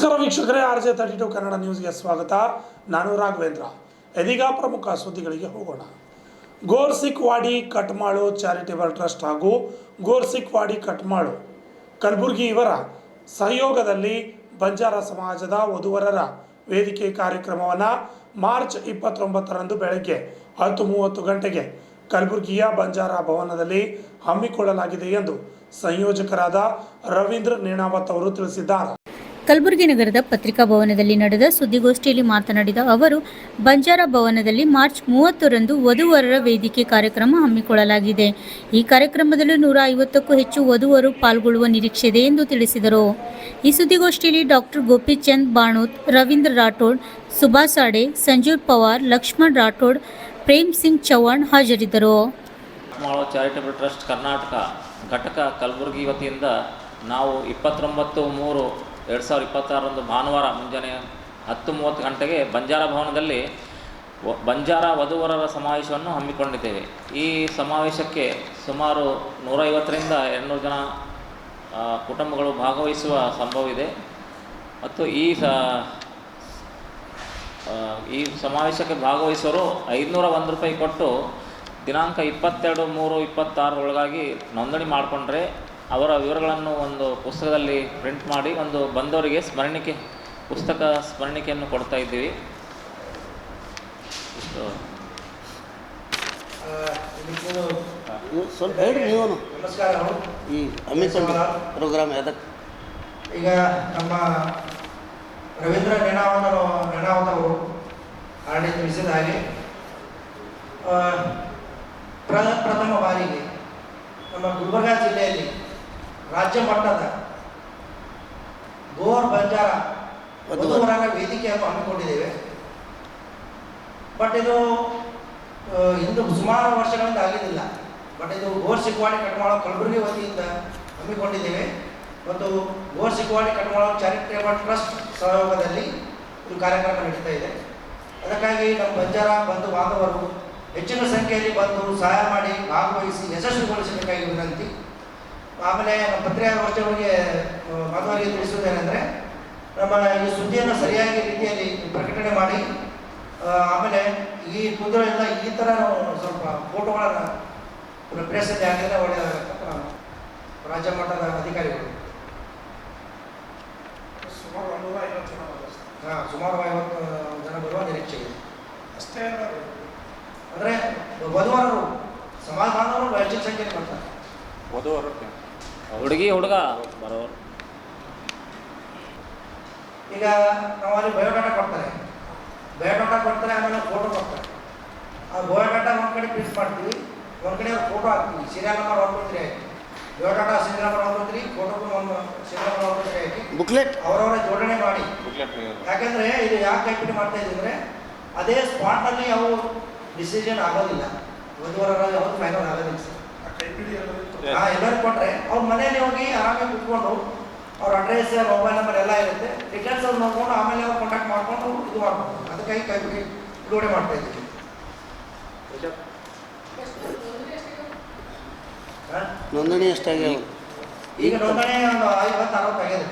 ನಮಸ್ಕಾರ ವೀಕ್ಷಕರೇ, RJ32 ಕನ್ನಡ ನ್ಯೂಸ್ಗೆ ಸ್ವಾಗತ. ನಾನು ರಾಘವೇಂದ್ರ. ಇದೀಗ ಪ್ರಮುಖ ಸುದ್ದಿಗಳಿಗೆ ಹೋಗೋಣ. ಗೋರ್ಸಿಕ್ವಾಡಿ ಕಟ್ಮಾಳು ಚಾರಿಟೇಬಲ್ ಟ್ರಸ್ಟ್ ಹಾಗೂ ಗೋರ್ಸಿಕ್ವಾಡಿ ಕಟ್ಮಾಳು ಕಲಬುರಗಿ ಇವರ ಸಹಯೋಗದಲ್ಲಿ ಬಂಜಾರ ಸಮಾಜದ ವಧುವರರ ವೇದಿಕೆ ಕಾರ್ಯಕ್ರಮವನ್ನು ಮಾರ್ಚ್ 29ರಂದು ಬೆಳಗ್ಗೆ 10:30 ಗಂಟೆಗೆ ಕಲಬುರಗಿಯ ಬಂಜಾರ ಭವನದಲ್ಲಿ ಹಮ್ಮಿಕೊಳ್ಳಲಾಗಿದೆ ಎಂದು ಸಂಯೋಜಕರಾದ ರವೀಂದ್ರ ನೇಣಾವತ್ ಅವರು ತಿಳಿಸಿದ್ದಾರೆ. ಕಲಬುರಗಿ ನಗರದ ಪತ್ರಿಕಾ ಭವನದಲ್ಲಿ ನಡೆದ ಸುದ್ದಿಗೋಷ್ಠಿಯಲ್ಲಿ ಮಾತನಾಡಿದ ಅವರು, ಬಂಜಾರ ಭವನದಲ್ಲಿ ಮಾರ್ಚ್ 30ರಂದು ವಧುವರರ ವೇದಿಕೆ ಕಾರ್ಯಕ್ರಮ ಹಮ್ಮಿಕೊಳ್ಳಲಾಗಿದೆ. ಈ ಕಾರ್ಯಕ್ರಮದಲ್ಲಿ 150ಕ್ಕೂ ಹೆಚ್ಚು ವಧುವರು ಪಾಲ್ಗೊಳ್ಳುವ ನಿರೀಕ್ಷೆ ಇದೆ ಎಂದು ತಿಳಿಸಿದರು. ಈ ಸುದ್ದಿಗೋಷ್ಠಿಯಲ್ಲಿ ಡಾಕ್ಟರ್ ಗೋಪಿಚಂದ್ ಬಾಣೋತ್, ರವೀಂದ್ರ ರಾಠೋಡ್, ಸುಭಾಷ್ ಸಾಡೆ, ಸಂಜೀವ್ ಪವಾರ್, ಲಕ್ಷ್ಮಣ್ ರಾಠೋಡ್, ಪ್ರೇಮ್ ಸಿಂಗ್ ಚೌಹಾಣ್ ಹಾಜರಿದ್ದರು. ಚಾರಿಟೇಬಲ್ ಟ್ರಸ್ಟ್ ಕರ್ನಾಟಕ ಘಟಕ ಕಲಬುರಗಿ ವತಿಯಿಂದ ನಾವು 29/3/2026 ಭಾನುವಾರ ಮುಂಜಾನೆ 10:30 ಗಂಟೆಗೆ ಬಂಜಾರ ಭವನದಲ್ಲಿ ಬಂಜಾರ ವಧುವರರ ಸಮಾವೇಶವನ್ನು ಹಮ್ಮಿಕೊಂಡಿದ್ದೇವೆ. ಈ ಸಮಾವೇಶಕ್ಕೆ ಸುಮಾರು 150ರಿಂದ 200 ಜನ ಕುಟುಂಬಗಳು ಭಾಗವಹಿಸುವ ಸಂಭವವಿದೆ ಮತ್ತು ಈ ಸಮಾವೇಶಕ್ಕೆ ಭಾಗವಹಿಸೋರು 501 ರೂಪಾಯಿ ಕೊಟ್ಟು ದಿನಾಂಕ 22/3/26 ಒಳಗಾಗಿ ನೋಂದಣಿ ಮಾಡಿಕೊಂಡ್ರೆ ಅವರ ವಿವರಗಳನ್ನು ಒಂದು ಪುಸ್ತಕದಲ್ಲಿ ಪ್ರಿಂಟ್ ಮಾಡಿ ಒಂದು ಬಂದವರಿಗೆ ಪುಸ್ತಕ ಸ್ಮರಣಿಕೆಯನ್ನು ಕೊಡ್ತಾ ಇದ್ದೀವಿ. ನಮಸ್ಕಾರಗಳು. ಈ ಪ್ರೋಗ್ರಾಮ್ ಈಗ ನಮ್ಮ ರವೀಂದ್ರ ನೇಣಾವತ್ ಅವರು ಆಲ್ರೆಡಿ ತಿಳಿಸಿದ ಹಾಗೆ ಪ್ರಥಮ ಬಾರಿಗೆ ನಮ್ಮ ಗುಲ್ಬರ್ಗಾ ಜಿಲ್ಲೆಯಲ್ಲಿ ರಾಜ್ಯ ಮಟ್ಟದ ಗೋರ್ ಬಂಜಾರ ವಧುವರರ ವೇದಿಕೆಯನ್ನು ಹಮ್ಮಿಕೊಂಡಿದ್ದೇವೆ. ಬಟ್ ಇದು ಇಂದು ಸುಮಾರು ವರ್ಷಗಳಿಂದ ಆಗಿದ್ದಿಲ್ಲ. ಬಟ್ ಇದು ಗೋರ್ಸಿಕ್ವಾಡಿ ಕಟ್ಮಾಳು ಕಲಬುರಗಿ ವತಿಯಿಂದ ಹಮ್ಮಿಕೊಂಡಿದ್ದೇವೆ ಮತ್ತು ಗೋರ್ಸಿಕ್ವಾಡಿ ಕಟ್ಮಾಳು ಚಾರಿಟೇಬಲ್ ಟ್ರಸ್ಟ್ ಸಹಯೋಗದಲ್ಲಿ ಇದು ಕಾರ್ಯಕ್ರಮ ನಡೀತಾ ಇದೆ. ಅದಕ್ಕಾಗಿ ನಮ್ಮ ಬಂಜಾರ ಬಂಧು ಬಾಂಧವರು ಹೆಚ್ಚಿನ ಸಂಖ್ಯೆಯಲ್ಲಿ ಬಂದು ಸಹಾಯ ಮಾಡಿ ಭಾಗವಹಿಸಿ ಯಶಸ್ವಿಗೊಳಿಸಬೇಕಾಗಿ ವಿನಂತಿ. ಆಮೇಲೆ ನಮ್ಮ ಪತ್ರಿಕಾಗೋಷ್ಠಿಗಳಿಗೆ ಮಾಧವರಿಗೆ ತಿಳಿಸುವುದೇನೆಂದರೆ, ನಮ್ಮ ಈ ಸುದ್ದಿಯನ್ನು ಸರಿಯಾಗಿ ರೀತಿಯಲ್ಲಿ ಪ್ರಕಟಣೆ ಮಾಡಿ ಆಮೇಲೆ ಈ ಕುದುರೆಯಿಂದ ಈ ಥರ ಸ್ವಲ್ಪ ಫೋಟೋಗಳನ್ನು ಪ್ರೆಸ್ಸಲ್ಲಿ ಆಗಿದ್ರೆ ಒಳ್ಳೆಯದಾಗತ್ತೆ. ರಾಜ್ಯ ಮಟ್ಟದ ಅಧಿಕಾರಿಗಳು ಸುಮಾರು 150 ಜನ ಬರುವ ನಿರೀಕ್ಷೆ ಇದೆ. ಅಷ್ಟೇ ಅಂದರೆ ವಧುವರರು ಸಮಾಜ ಬಾಂಧವರು ಹೆಚ್ಚಿನ ಸಂಖ್ಯೆಯಲ್ಲಿ ಬರ್ತಾರೆ. ವಧುವರು ಹುಡುಗಿ ಹುಡುಗ ಬರೋರು ಈಗ ನಾವು ಅಲ್ಲಿ ಬಯೋಡಾಟಾ ಕೊಡ್ತಾರೆ, ಆಮೇಲೆ ಫೋಟೋ ಕೊಡ್ತಾರೆ. ಆ ಬಯೋಡಾಟಾ ಒಂದು ಕಡೆ ಪ್ರಿಂಟ್ ಮಾಡ್ತೀವಿ, ಒಂದು ಕಡೆ ಫೋಟೋ ಹಾಕ್ತೀವಿ. ಸೀರಿಯಲ್ ನಂಬರ್ 123 ಹಾಕಿ ಬಯೋಡಾಟಾ ಸೀರಿಯಲ್ ನಂಬರ್ 123, ಫೋಟೋಗೂ ಒಂದು ಸೀರಿಯಲ್ ನಂಬರ್ 123 ಹಾಕಿ ಬುಕ್ಲೆಟ್ ಅವರವರ ಜೋಡಣೆ ಮಾಡಿ. ಯಾಕೆಂದರೆ ಇದು ಯಾಕೆ ಕೈಪಿಡಿ ಮಾಡ್ತಾ ಇದ್ದೀವಿ ಅಂದರೆ, ಅದೇ ಸ್ಪಾಟ್ನಲ್ಲಿ ಅವು ಡಿಸಿಷನ್ ಆಗೋದಿಲ್ಲ, ವಧುವರರ ಯಾವುದು ಫೈನಲ್ ಆಗೋದಿಲ್ಲ ಸರ್. ಎಲ್ಲರಿಗೂ ಕೊಟ್ಟರೆ ಅವ್ರ ಮನೆಯಲ್ಲಿ ಹೋಗಿ ಆರಾಮಾಗಿ ಕೂತ್ಕೊಂಡು ಅವ್ರ ಅಡ್ರೆಸ್, ಮೊಬೈಲ್ ನಂಬರ್ ಎಲ್ಲ ಇರುತ್ತೆ, ಡೀಟೇಲ್ಸ್ ಅವ್ರು ನೋಡ್ಕೊಂಡು ಆಮೇಲೆ ಅವ್ರು ಕಾಂಟ್ಯಾಕ್ಟ್ ಮಾಡ್ಕೊಂಡು ಇದು ಮಾಡ್ಬೋದು. ಅದಕ್ಕಾಗಿ ಕೈಪಿಡಿ ಬಿಡುಗಡೆ ಮಾಡ್ತಾ ಇದ್ದೀವಿ. ನೋಂದಣಿ ಎಷ್ಟಾಗಿ? ಈಗ ನೋಂದಣಿ ಒಂದು 50-60 ಆಗಿದೆ.